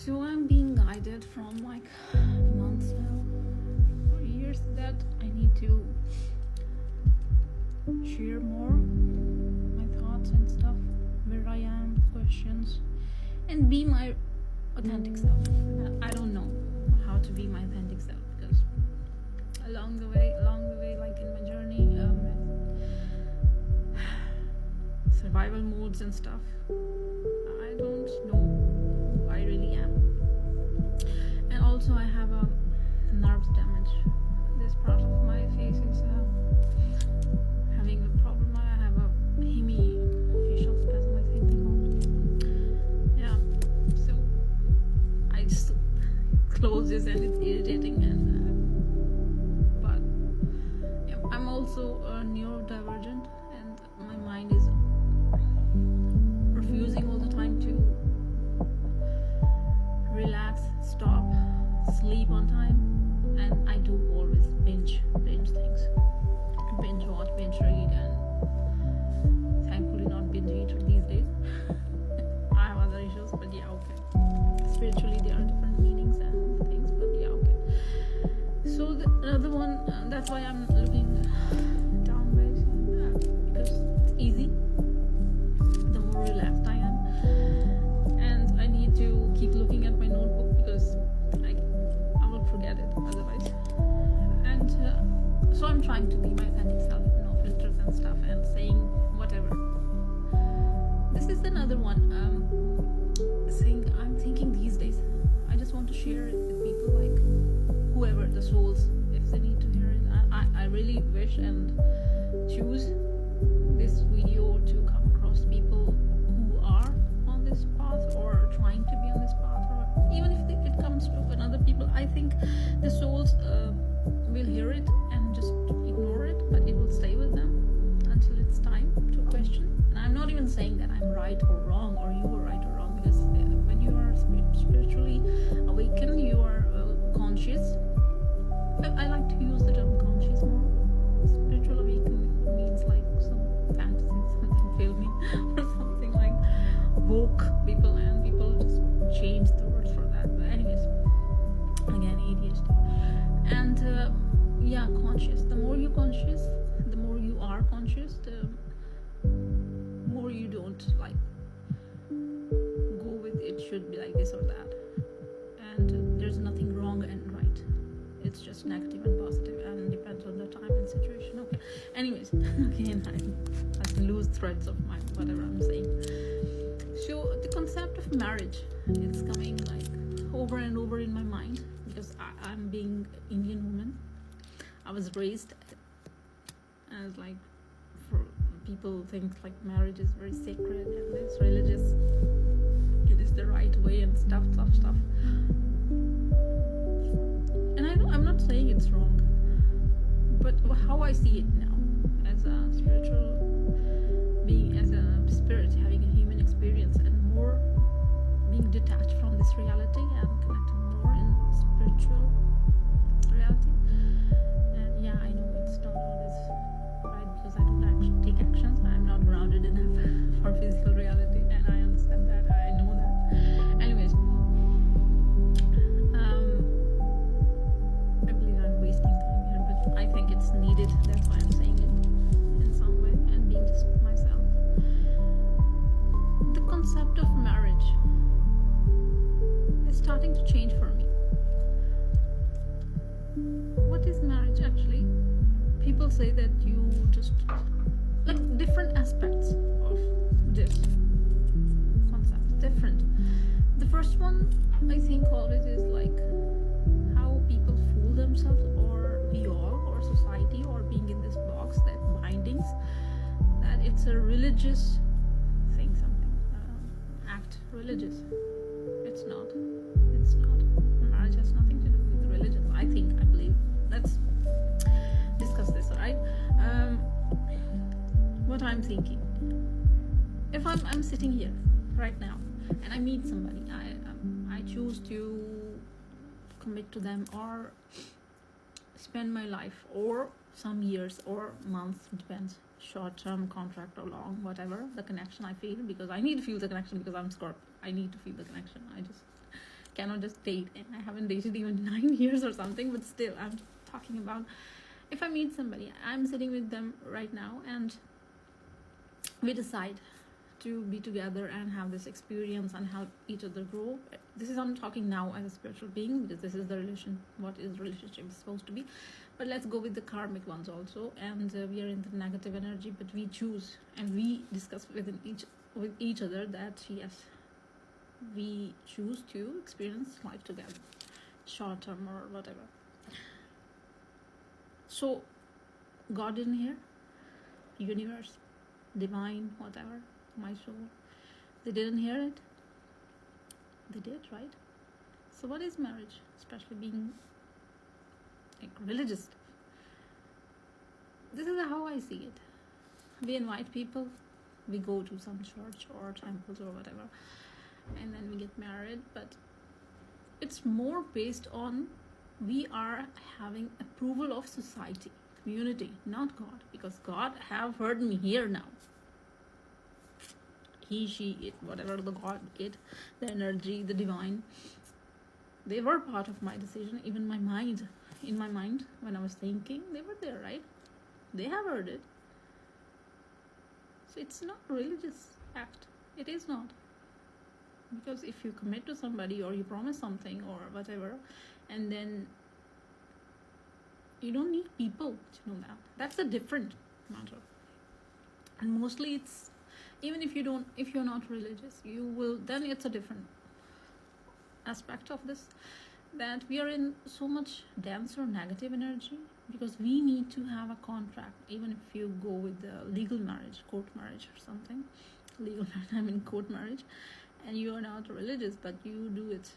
So I'm being guided from like months now, or years, that I need to share more my thoughts and stuff, where I am, questions, and be my authentic self. I don't know how to be my authentic self, because along the way, like in my journey, survival modes and stuff, I don't know who I really am. And also I have a nerves damage. This part of my face is having a problem. I have a hemifacial spasm, I think they call it. Yeah, so I just close this and it's irritating, and but yeah, I'm also neurodivergent, and my mind is refusing all the time to relax, stop, sleep on time, and I do always binge things, binge watch, binge read, and thankfully not binge eat these days. I have other issues, but yeah, okay. Spiritually there are different meanings and things, but yeah, okay. So the other one, that's why I'm looking downwards, because it's easy the more relaxed I am, and I need to keep looking at my notebook because I will forget it otherwise. And so I'm trying to be my authentic self, no filters and stuff, and saying whatever. This is another one, saying I'm thinking these days, I just want to share it with people, like whoever, the souls, if they need to hear it. I really wish and choose this video to come across people who are on this path or trying to be on this path, or even if it comes to another people. I think the souls will hear it and just ignore it, but it will stay with them until it's time to question. And I'm not even saying that I'm right or wrong, or you are right or wrong, because when you are spiritually awakened, you are conscious. I like to use the term conscious more. Spiritual awakening means like some fantasy, something filmy, or something like woke people, and people just change the words for that. But anyways, again, ADHD. And yeah, conscious. The more you're conscious, the more you are conscious, the more you don't like go with it should be like this or that. And there's nothing wrong and right. It's just negative and positive, and depends on the time and situation. Okay. Anyways, again, I lose threads of my whatever I'm saying. So the concept of marriage, it's coming like over and over in my mind, because I'm being Indian woman. I was raised as like, for people think like marriage is very sacred and it's religious. It is the right way and stuff. And I'm not saying it's wrong, but how I see it now, as a spiritual being, as a spirit having a human experience, and more being detached from this reality and connected more in spiritual reality. And yeah, I know it's not always right, because I don't actually take actions. I'm not grounded enough for physical reality, and I understand that, I know that. Anyways, I believe I'm wasting time here, but I think it's needed. That's why I'm saying it in some way, and being just myself. The concept of marriage is starting to change for me. What is marriage actually? People say that you just like different aspects of this concept, different. The first one, I think, always is like how people fool themselves, or we all, or society, or being in this box, that bindings, that it's a religious thing, something, act religious. It's not. Marriage has nothing to do with religion, I think, I believe. Let's discuss this, alright? What I'm thinking. If I'm sitting here right now and I meet somebody, I choose to commit to them, or spend my life, or some years or months, depends, short-term contract or long, whatever the connection I feel, because I need to feel the connection, because I'm Scorpio. I need to feel the connection. I just cannot just date, and I haven't dated even 9 years or something, but still I'm talking about if I meet somebody, I'm sitting with them right now, and we decide to be together and have this experience and help each other grow. This is, I'm talking now as a spiritual being, because this is the relation, what is relationship is supposed to be. But let's go with the karmic ones also, and we are in the negative energy, but we choose and we discuss with each other that yes, we choose to experience life together, short term or whatever. So God in here, universe, divine, whatever, my soul, they didn't hear it. They did, right? So what is marriage, especially being like religious? This is how I see it. We invite people, we go to some church or temples or whatever, and then we get married, but it's more based on we are having approval of society, community, not God, because God have heard me here now. He, she, it, whatever the God, it, the energy, the divine, they were part of my decision. Even my mind, in my mind, when I was thinking, they were there, right? They have heard it. So it's not a religious act. It is not. Because if you commit to somebody or you promise something or whatever, and then you don't need people to know that. That's a different matter. And mostly it's, even if you're not religious, you will, then it's a different aspect of this, that we are in so much dense or negative energy, because we need to have a contract. Even if you go with the legal marriage, court marriage or something, legal marriage, I mean court marriage, and you are not religious, but you do it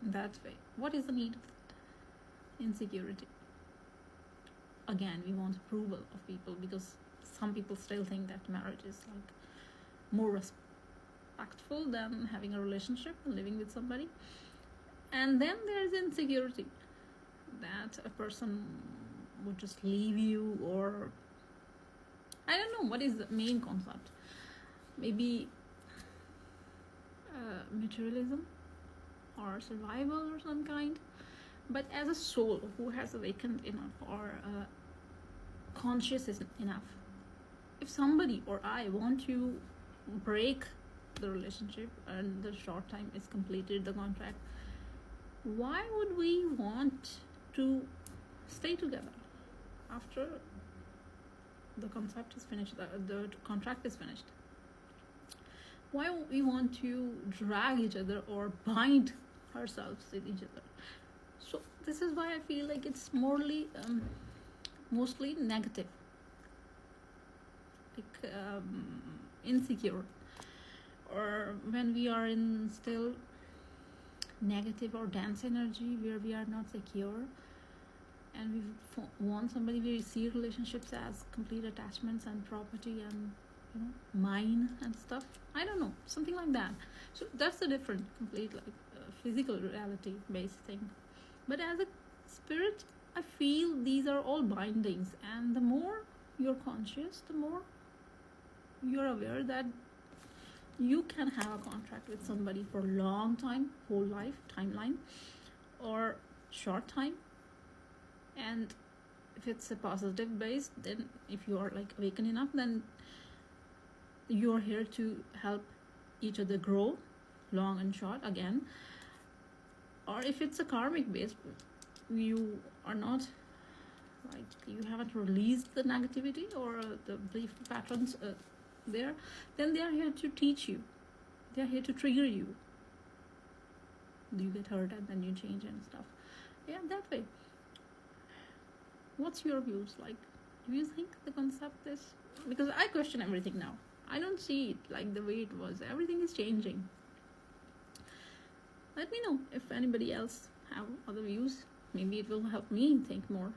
that way. What is the need of that? Insecurity. Again, we want approval of people, because some people still think that marriage is like more respectful than having a relationship and living with somebody. And then there's insecurity, that a person would just leave you, or I don't know what is the main concept. Maybe materialism or survival or some kind. But as a soul who has awakened enough, or conscious enough, if somebody or I want to break the relationship and the short time is completed, the contract, why would we want to stay together after the concept is finished, the contract is finished? Why would we want to drag each other or bind ourselves with each other? So this is why I feel like it's mostly negative, like insecure, or when we are in still negative or dense energy where we are not secure, and we want somebody, we see relationships as complete attachments and property and mine and stuff. I don't know, something like that. So that's a different, complete, like physical reality based thing. But as a spirit, I feel these are all bindings, and the more you're conscious, the more you're aware that you can have a contract with somebody for a long time, whole life timeline, or short time. And if it's a positive base, then if you are like awakened enough, then you're here to help each other grow, long and short again. Or if it's a karmic base, you are not, like, you haven't released the negativity or the belief patterns there, then they are here to teach you. They are here to trigger you. You get hurt and then you change and stuff. Yeah, that way. What's your views like? Do you think the concept is, because I question everything now. I don't see it like the way it was. Everything is changing. Let me know if anybody else have other views. Maybe it will help me think more.